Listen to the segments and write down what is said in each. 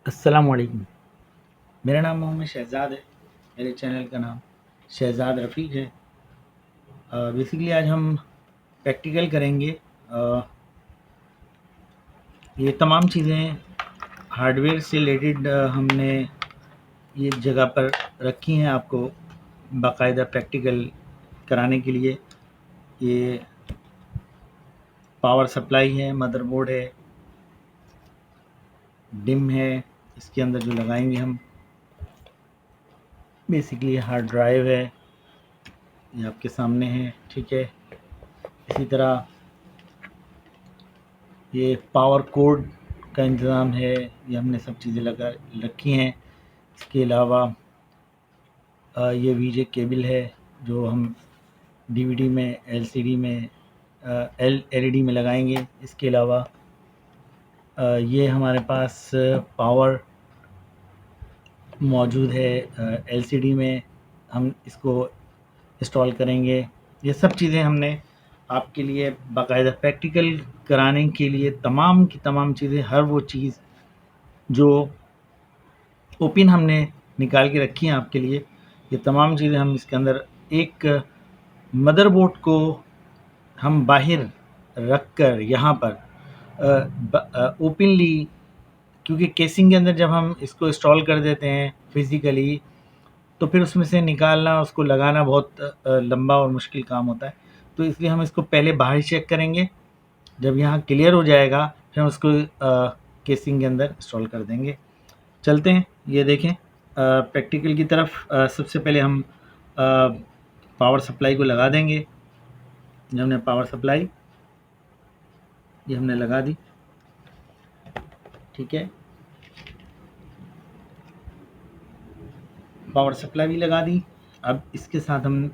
अस्सलाम वालेकुम। मेरा नाम मोहम्मद शहज़ाद है। मेरे चैनल का नाम शहज़ाद रफ़ीक है। बेसिकली आज हम प्रैक्टिकल करेंगे। ये तमाम चीज़ें हार्डवेयर से रिलेटेड हमने ये जगह पर रखी हैं आपको बाकायदा प्रैक्टिकल कराने के लिए। ये पावर सप्लाई है, मदरबोर्ड है, डिम है, इसके अंदर जो लगाएंगे हम। बेसिकली हार्ड ड्राइव है, ये आपके सामने है, ठीक है। इसी तरह ये पावर कोड का इंतज़ाम है, ये हमने सब चीज़ें लगा रखी हैं। इसके अलावा ये वीजे केबल है जो हम डीवीडी में, एलसीडी में, एलईडी में लगाएंगे। इसके अलावा ये हमारे पास पावर मौजूद है, एलसीडी में हम इसको इंस्टॉल करेंगे। ये सब चीज़ें हमने आपके लिए बाकायदा प्रैक्टिकल कराने के लिए तमाम की तमाम चीज़ें, हर वो चीज़ जो ओपिन हमने निकाल के रखी हैं आपके लिए, ये तमाम चीज़ें हम इसके अंदर एक मदरबोर्ड को हम बाहर रख कर यहाँ पर ओपनली, क्योंकि केसिंग के अंदर जब हम इसको इंस्टॉल कर देते हैं फिज़िकली, तो फिर उसमें से निकालना, उसको लगाना बहुत लंबा और मुश्किल काम होता है। तो इसलिए हम इसको पहले बाहर चेक करेंगे। जब यहाँ क्लियर हो जाएगा फिर हम उसको केसिंग के अंदर इंस्टॉल कर देंगे। चलते हैं, ये देखें प्रैक्टिकल की तरफ। सबसे पहले हम पावर सप्लाई को लगा देंगे। जब हमने पावर सप्लाई ये हमने लगा दी, ठीक है, पावर सप्लाई भी लगा दी। अब इसके साथ हम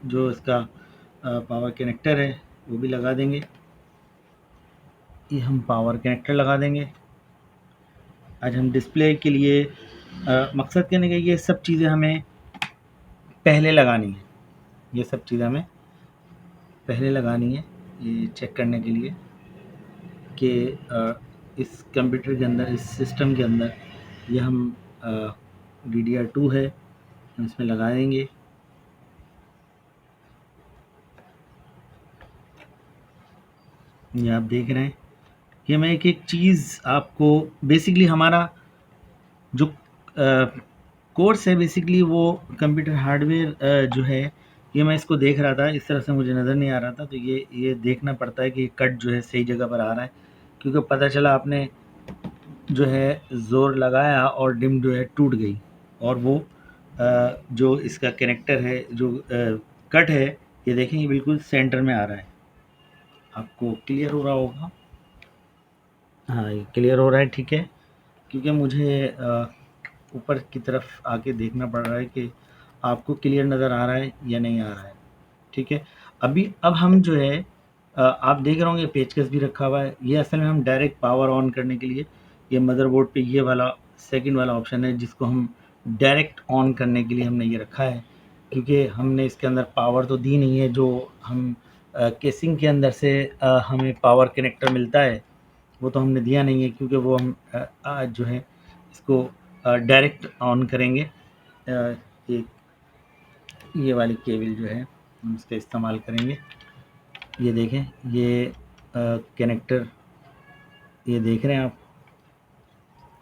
जो इसका पावर कनेक्टर है वो भी लगा देंगे। ये हम पावर कनेक्टर लगा देंगे। आज हम डिस्प्ले के लिए मकसद कहने का ये सब चीज़ें हमें पहले लगानी है। ये सब चीज़ें हमें पहले लगानी है, ये चेक करने के लिए कि इस कंप्यूटर के अंदर, इस सिस्टम के अंदर ये हम DDR2 है, हम इसमें लगा देंगे। ये आप देख रहे हैं कि मैं एक एक चीज़ आपको, बेसिकली हमारा जो कोर्स है बेसिकली वो कंप्यूटर हार्डवेयर जो है, ये मैं इसको देख रहा था, इस तरह से मुझे नज़र नहीं आ रहा था, तो ये देखना पड़ता है कि कट जो है सही जगह पर आ रहा है। क्योंकि पता चला आपने जो है ज़ोर लगाया और डिम जो है टूट गई, और वो जो इसका कनेक्टर है, जो कट है, ये देखें ये बिल्कुल सेंटर में आ रहा है। आपको क्लियर हो रहा होगा? हाँ, ये क्लियर हो रहा है, ठीक है। क्योंकि मुझे ऊपर की तरफ आके देखना पड़ रहा है कि आपको क्लियर नज़र आ रहा है या नहीं आ रहा है, ठीक है। अब हम जो है आप देख रहे होंगे पेचकस भी रखा हुआ है। ये असल में हम डायरेक्ट पावर ऑन करने के लिए, ये मदरबोर्ड पे ये वाला सेकंड वाला ऑप्शन है जिसको हम डायरेक्ट ऑन करने के लिए हमने ये रखा है। क्योंकि हमने इसके अंदर पावर तो दी नहीं है, जो हम केसिंग के अंदर से हमें पावर कनेक्टर मिलता है वो तो हमने दिया नहीं है, क्योंकि वो हम आज जो है इसको डायरेक्ट ऑन करेंगे। एक ये वाली केबल जो है हम इसका इस्तेमाल करेंगे। ये देखें, ये कनेक्टर, ये देख रहे हैं आप,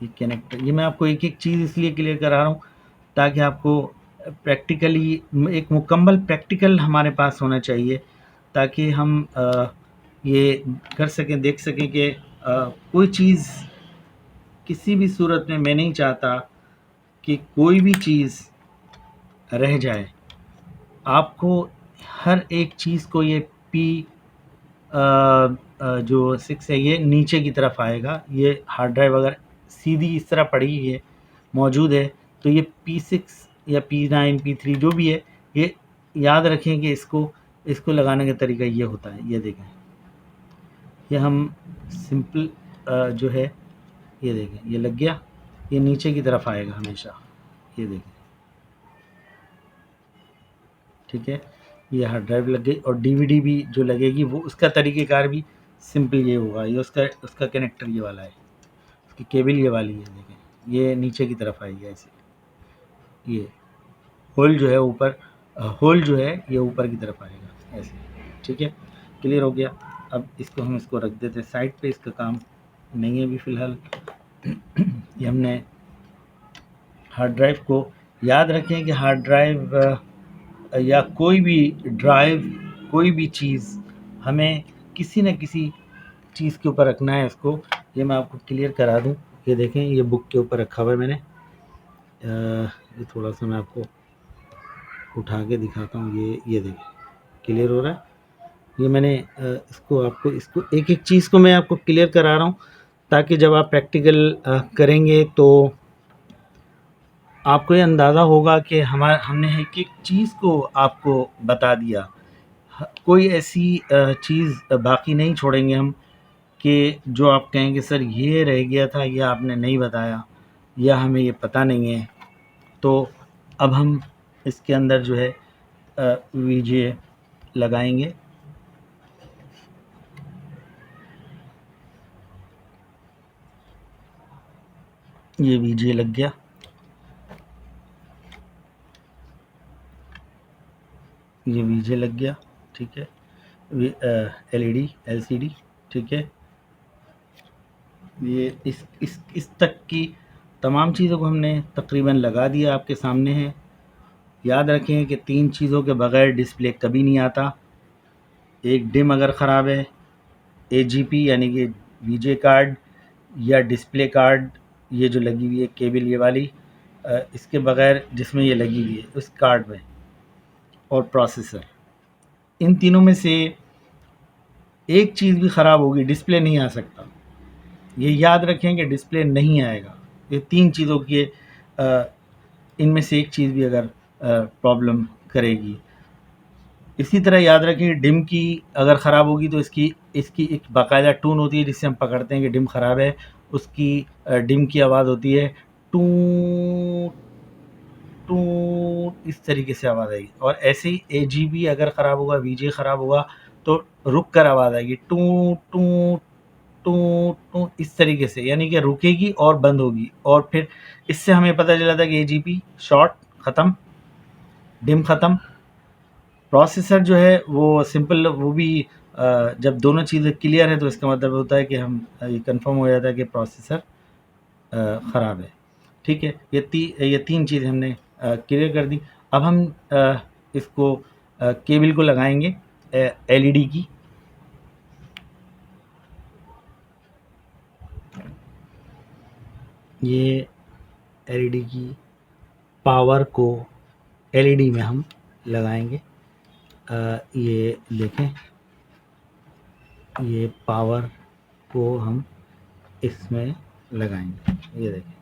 ये कनेक्टर, ये मैं आपको एक एक चीज़ इसलिए क्लियर करा रहा हूँ ताकि आपको प्रैक्टिकली एक मुकम्मल प्रैक्टिकल हमारे पास होना चाहिए, ताकि हम ये कर सकें, देख सकें कि कोई चीज़ किसी भी सूरत में, मैं नहीं चाहता कि कोई भी चीज़ रह जाए। आपको हर एक चीज़ को ये पी जो 6 है ये नीचे की तरफ आएगा। ये हार्ड ड्राइव अगर सीधी इस तरह पड़ी है, मौजूद है, तो ये P6 या P9 P3 जो भी है, ये याद रखें कि इसको लगाने का तरीका ये होता है। ये देखें, ये हम सिंपल जो है, ये देखें ये लग गया, ये नीचे की तरफ आएगा हमेशा। ये देखें, ठीक है, ये हार्ड ड्राइव लग गई। और डीवीडी भी जो लगेगी वो उसका तरीक़ेकार भी सिंपल ये होगा। ये उसका कनेक्टर ये वाला है, उसकी केबल ये वाली है, देखें ये नीचे की तरफ आएगी ऐसे, ये होल जो है ऊपर, होल जो है ये ऊपर की तरफ आएगा ऐसे, ठीक है। क्लियर हो गया। अब इसको हम इसको रख देते हैं साइड पे, इसका काम नहीं है अभी फ़िलहाल। ये हमने हार्ड ड्राइव को, याद रखें कि हार्ड ड्राइव या कोई भी ड्राइव, कोई भी चीज़ हमें किसी न किसी चीज़ के ऊपर रखना है इसको। ये मैं आपको क्लियर करा दूं, ये देखें ये बुक के ऊपर रखा हुआ है मैंने। ये थोड़ा सा मैं आपको उठा के दिखाता हूँ, ये देखें क्लियर हो रहा है। ये मैंने इसको आपको, इसको एक एक चीज़ को मैं आपको क्लियर करा रहा हूँ ताकि जब आप प्रैक्टिकल करेंगे तो आपको ये अंदाज़ा होगा कि हमने एक एक चीज़ को आपको बता दिया। कोई ऐसी चीज़ बाकी नहीं छोड़ेंगे हम कि जो आप कहेंगे सर ये रह गया था, ये आपने नहीं बताया, या हमें ये पता नहीं है। तो अब हम इसके अंदर जो है वीजे लगाएंगे। ये वीजे लग गया, ये वीजे लग गया, ठीक है। एलईडी, एलसीडी, ठीक है। ये इस तक की तमाम चीज़ों को हमने तकरीबन लगा दिया, आपके सामने है। याद रखें कि 3 चीज़ों के बगैर डिस्प्ले कभी नहीं आता। एक डिम अगर ख़राब है, एजीपी यानी कि वीजे कार्ड या डिस्प्ले कार्ड, ये जो लगी हुई है केबल ये वाली, इसके बगैर जिसमें ये लगी हुई है उस कार्ड में, और प्रोसेसर, इन तीनों में से एक चीज़ भी ख़राब होगी डिस्प्ले नहीं आ सकता। ये याद रखें कि डिस्प्ले नहीं आएगा। ये 3 चीज़ों की इनमें से एक चीज़ भी अगर प्रॉब्लम करेगी। इसी तरह याद रखें डिम की अगर ख़राब होगी तो इसकी इसकी एक बाकायदा टून होती है जिससे हम पकड़ते हैं कि डिम ख़राब है। उसकी डिम की आवाज़ होती है टू टू, इस तरीके से आवाज़ आएगी। और ऐसे ही एजीबी अगर ख़राब होगा, वीजे ख़राब होगा तो रुक कर आवाज़ आएगी टू टू टू टू, इस तरीके से, यानी कि रुकेगी और बंद होगी। और फिर इससे हमें पता चला था कि एजीपी शॉर्ट, ख़त्म, डिम ख़त्म। प्रोसेसर जो है वो सिंपल, वो भी जब दोनों चीज़ें क्लियर है तो इसका मतलब होता है कि हम ये कंफर्म हो जाता है कि प्रोसेसर ख़राब है, ठीक है। ये 3 चीज़ें हमने क्लियर कर दी। अब हम इसको केबल को लगाएंगे एलईडी की। ये एलईडी की पावर को एलईडी में हम लगाएंगे। ये देखें, ये पावर को हम इसमें लगाएंगे, ये देखें।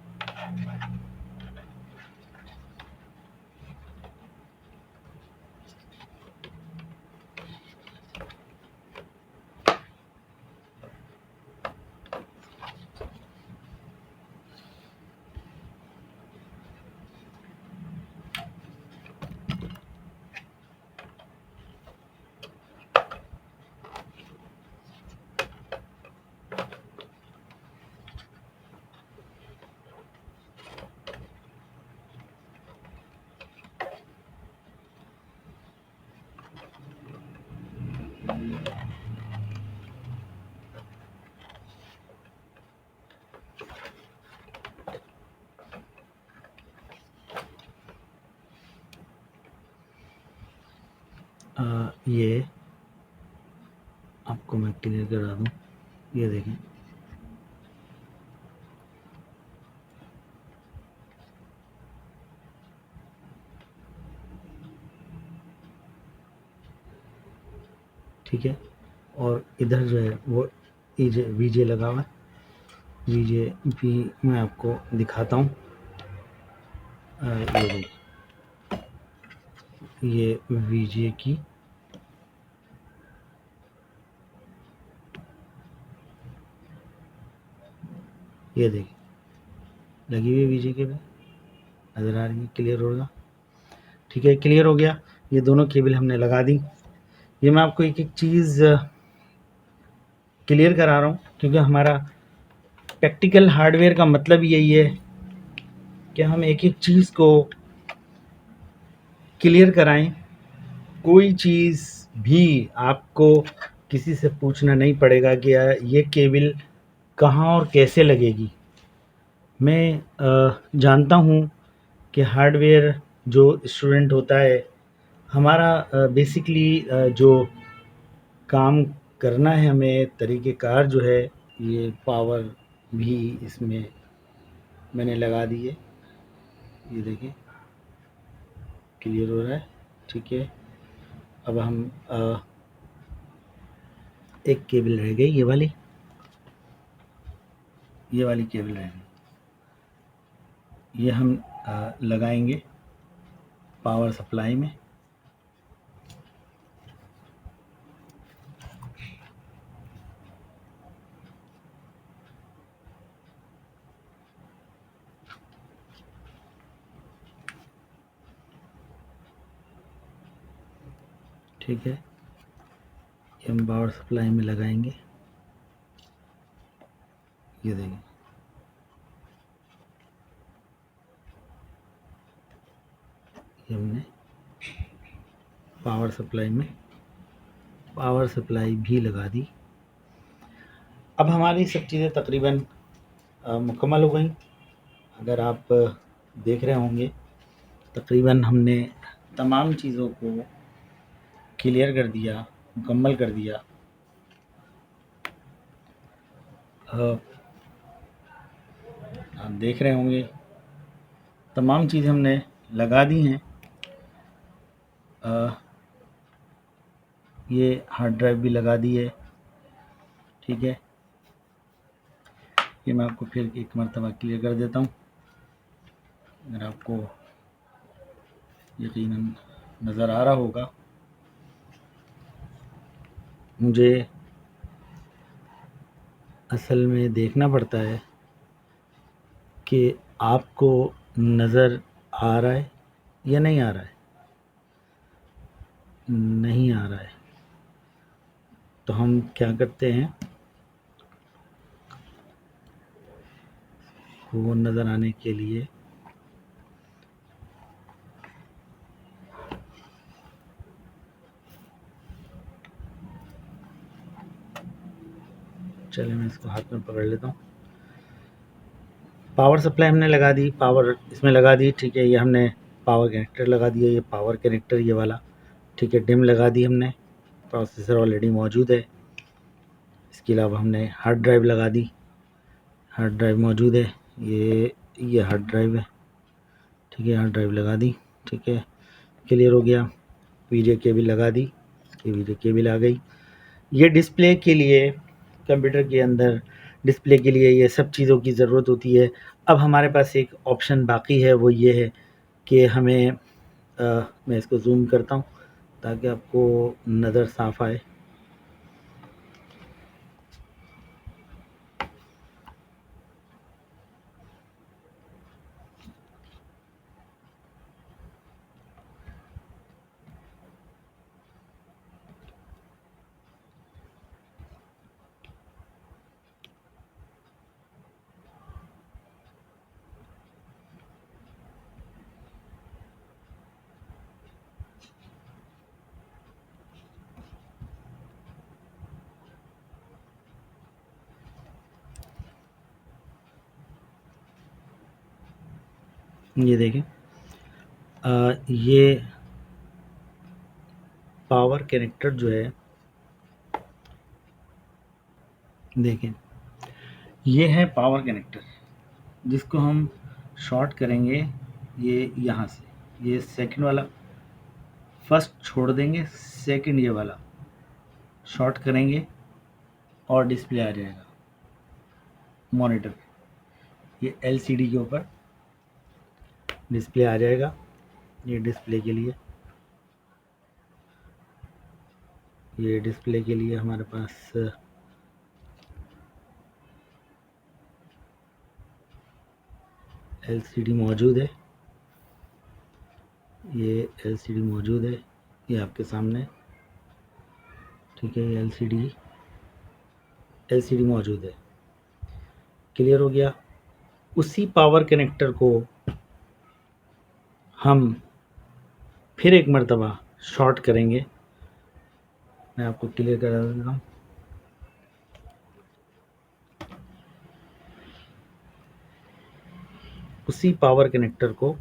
ये आपको मैं क्लियर करा दूं, ये देखें, ठीक है। और इधर जो है वो वीजे लगा हुआ है। वीजे भी मैं आपको दिखाता हूँ। ये देखिए, ये वीजे की ये देखिए लगी हुई है वीजे के पे, नज़र आ रही है, क्लियर होगा, ठीक है। क्लियर हो गया। ये दोनों केबल हमने लगा दी। ये मैं आपको एक एक चीज़ क्लियर करा रहा हूँ क्योंकि हमारा प्रैक्टिकल हार्डवेयर का मतलब यही है कि हम एक-एक चीज़ को क्लियर कराएँ। कोई चीज़ भी आपको किसी से पूछना नहीं पड़ेगा कि ये केबल कहाँ और कैसे लगेगी। मैं जानता हूँ कि हार्डवेयर जो स्टूडेंट होता है, हमारा बेसिकली जो काम करना है हमें तरीक़ेकार जो है, ये पावर भी इसमें मैंने लगा दी है। ये देखिए क्लियर हो रहा है, ठीक है। अब हम एक केबल रह गई, ये वाली केबल रह गई। ये हम लगाएंगे पावर सप्लाई में। ठीक है, ये हम पावर सप्लाई में लगाएंगे। ये देखिए, ये हमने पावर सप्लाई भी लगा दी। अब हमारी सब चीज़ें तकरीबन मुकम्मल हो गई। अगर आप देख रहे होंगे, तकरीबन हमने तमाम चीज़ों को क्लियर कर दिया, मुकम्मल कर दिया। आप देख रहे होंगे तमाम चीज़ें हमने लगा दी हैं। ये हार्ड ड्राइव भी लगा दी है, ठीक है। ये मैं आपको फिर एक मरतबा क्लियर कर देता हूँ, अगर आपको यकीनन नज़र आ रहा होगा। मुझे असल में देखना पड़ता है कि आपको नज़र आ रहा है या नहीं आ रहा है। नहीं आ रहा है तो हम क्या करते हैं, वो नज़र आने के लिए चलिए मैं इसको हाथ में पकड़ लेता हूँ। पावर सप्लाई हमने लगा दी, पावर इसमें लगा दी, ठीक है। ये हमने पावर कनेक्टर लगा दिया, ये पावर कनेक्टर ये वाला, ठीक है। डिम लगा दी हमने, प्रोसेसर ऑलरेडी मौजूद है। इसके अलावा हमने हार्ड ड्राइव लगा दी, हार्ड ड्राइव मौजूद है। ये हार्ड ड्राइव है, ठीक है। हार्ड ड्राइव लगा दी, ठीक है, क्लियर हो गया। वीजे केबल लगा दी, ये वीजे केबल आ गई। ये डिस्प्ले के लिए, कंप्यूटर के अंदर डिस्प्ले के लिए ये सब चीज़ों की ज़रूरत होती है। अब हमारे पास एक ऑप्शन बाकी है, वो ये है कि हमें मैं इसको जूम करता हूँ ताकि आपको नज़र साफ़ आए। ये देखें, ये पावर कनेक्टर जो है, देखें, ये है पावर कनेक्टर जिसको हम शॉर्ट करेंगे। ये यहाँ से, ये सेकंड वाला फर्स्ट छोड़ देंगे, सेकंड ये वाला शॉर्ट करेंगे और डिस्प्ले आ जाएगा मॉनिटर पे। ये एलसीडी के ऊपर डिस्प्ले आ जाएगा। ये डिस्प्ले के लिए, ये डिस्प्ले के लिए हमारे पास एलसीडी मौजूद है। ये एलसीडी मौजूद है, ये आपके सामने, ठीक है। ये एलसीडी मौजूद है, क्लियर हो गया। उसी पावर कनेक्टर को हम फिर एक मर्तबा शॉर्ट करेंगे। मैं आपको क्लियर करा देता हूँ। उसी पावर कनेक्टर को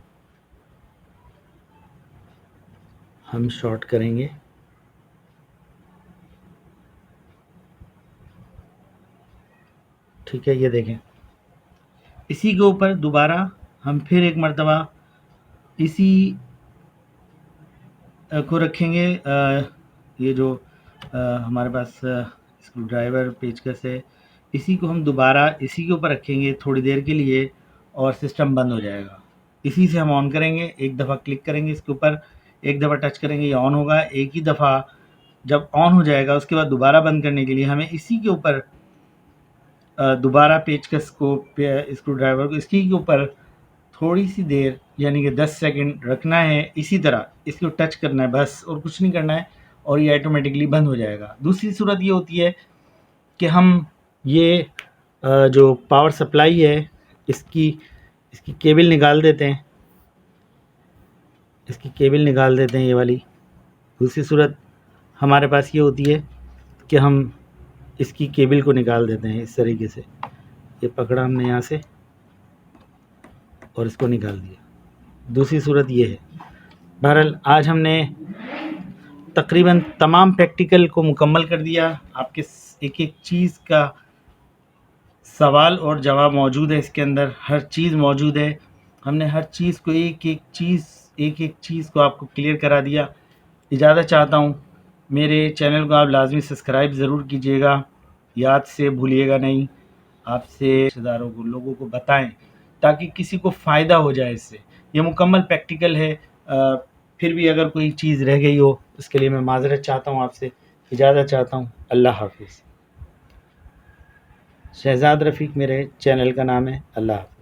हम शॉर्ट करेंगे। ठीक है, ये देखें, इसी के ऊपर दोबारा हम फिर एक मर्तबा इसी को रखेंगे। ये जो हमारे पास स्क्रू ड्राइवर पेचकस है, इसी को हम दोबारा इसी के ऊपर रखेंगे थोड़ी देर के लिए और सिस्टम बंद हो जाएगा। इसी से हम ऑन करेंगे, एक दफ़ा क्लिक करेंगे इसके ऊपर, एक दफ़ा टच करेंगे, ये ऑन होगा। एक ही दफ़ा जब ऑन हो जाएगा उसके बाद दोबारा बंद करने के लिए हमें इसी के ऊपर दोबारा पेचकस को स्क्रू ड्राइवर को इसकी के ऊपर थोड़ी सी देर यानी कि 10 सेकंड रखना है। इसी तरह इसको टच करना है बस, और कुछ नहीं करना है, और ये ऑटोमेटिकली बंद हो जाएगा। दूसरी सूरत ये होती है कि हम ये जो पावर सप्लाई है इसकी केबल निकाल देते हैं, ये वाली। दूसरी सूरत हमारे पास ये होती है कि हम इसकी केबल को निकाल देते हैं इस तरीके से। ये पकड़ा हमने यहाँ से और इसको निकाल दिया। दूसरी सूरत ये है। बहरहाल आज हमने तकरीबन तमाम प्रैक्टिकल को मुकम्मल कर दिया। आपके एक एक चीज़ का सवाल और जवाब मौजूद है इसके अंदर, हर चीज़ मौजूद है। हमने हर चीज़ को एक एक चीज़ को आपको क्लियर करा दिया। इजाज़त चाहता हूँ, मेरे चैनल को आप लाजमी सब्सक्राइब ज़रूर कीजिएगा, याद से भूलिएगा नहीं। आपसे रिश्तेदारों को, लोगों को बताएं ताकि किसी को फ़ायदा हो जाए इससे। ये मुकम्मल प्रैक्टिकल है। फिर भी अगर कोई चीज़ रह गई हो उसके लिए मैं माज़रत चाहता हूँ, आपसे इजाज़त चाहता हूँ। अल्लाह हाफ़िज़। शहज़ाद रफ़ीक मेरे चैनल का नाम है। अल्लाह हाफ़िज़।